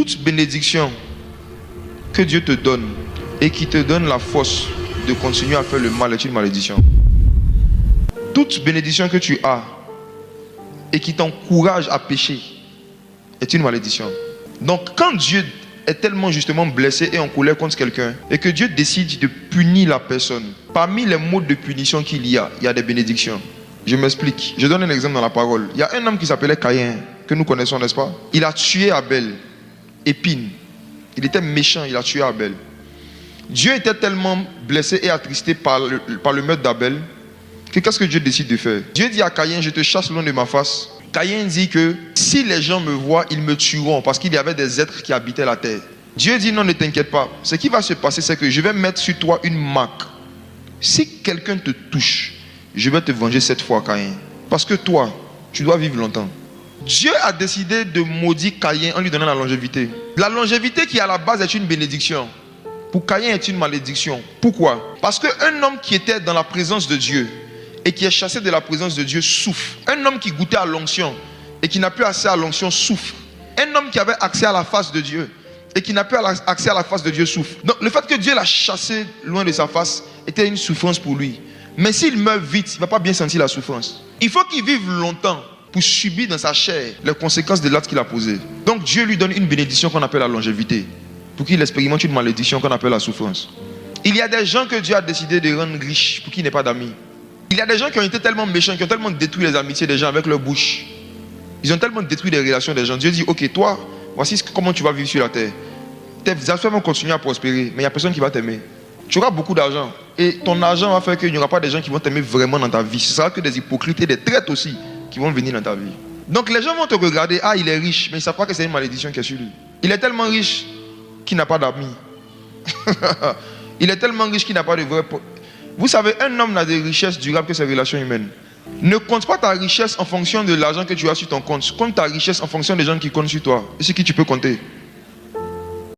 toute bénédiction que Dieu te donne et qui te donne la force de continuer à faire le mal est une malédiction. Toute bénédiction que tu as et qui t'encourage à pécher est une malédiction. Donc quand Dieu est tellement justement blessé et en colère contre quelqu'un et que Dieu décide de punir la personne, parmi les modes de punition qu'il y a des bénédictions. Je m'explique. Je donne un exemple dans la parole. Il y a un homme qui s'appelait Caïn, que nous connaissons, n'est-ce pas? Il a tué Abel, épine. Il était méchant, il a tué Abel. Dieu était tellement blessé et attristé par le meurtre d'Abel que qu'est-ce que Dieu décide de faire? Dieu dit à Caïn, je te chasse loin de ma face. Caïn dit que si les gens me voient, ils me tueront parce qu'il y avait des êtres qui habitaient la terre. Dieu dit non, ne t'inquiète pas. Ce qui va se passer, c'est que je vais mettre sur toi une marque. Si quelqu'un te touche, je vais te venger cette fois, Caïn. Parce que toi, tu dois vivre longtemps. Dieu a décidé de maudire Caïn en lui donnant la longévité. La longévité qui à la base est une bénédiction, pour Caïn est une malédiction. Pourquoi? Parce qu'un homme qui était dans la présence de Dieu et qui est chassé de la présence de Dieu souffre. Un homme qui goûtait à l'onction et qui n'a plus accès à l'onction souffre. Un homme qui avait accès à la face de Dieu et qui n'a plus accès à la face de Dieu souffre. Donc le fait que Dieu l'a chassé loin de sa face était une souffrance pour lui. Mais s'il meurt vite, il ne va pas bien sentir la souffrance. Il faut qu'il vive longtemps pour subir dans sa chair les conséquences de l'acte qu'il a posé. Donc Dieu lui donne une bénédiction qu'on appelle la longévité, pour qu'il expérimente une malédiction qu'on appelle la souffrance. Il y a des gens que Dieu a décidé de rendre riches pour qu'ils n'aient pas d'amis. Il y a des gens qui ont été tellement méchants, qui ont tellement détruit les amitiés des gens avec leur bouche. Ils ont tellement détruit les relations des gens. Dieu dit, ok, toi, voici comment tu vas vivre sur la terre. Tes affaires vont continuer à prospérer, mais il n'y a personne qui va t'aimer. Tu auras beaucoup d'argent. Et ton argent va faire qu'il n'y aura pas des gens qui vont t'aimer vraiment dans ta vie. Ce sera que des hypocrites et des traites aussi qui vont venir dans ta vie. Donc les gens vont te regarder, ah, il est riche, mais ils ne savent pas que c'est une malédiction qui est sur lui. Il est tellement riche qu'il n'a pas d'amis. Il est tellement riche qu'il n'a pas de vrai... Vous savez, un homme n'a de richesse durable que ses relations humaines. Ne compte pas ta richesse en fonction de l'argent que tu as sur ton compte. Compte ta richesse en fonction des gens qui comptent sur toi et sur qui tu peux compter.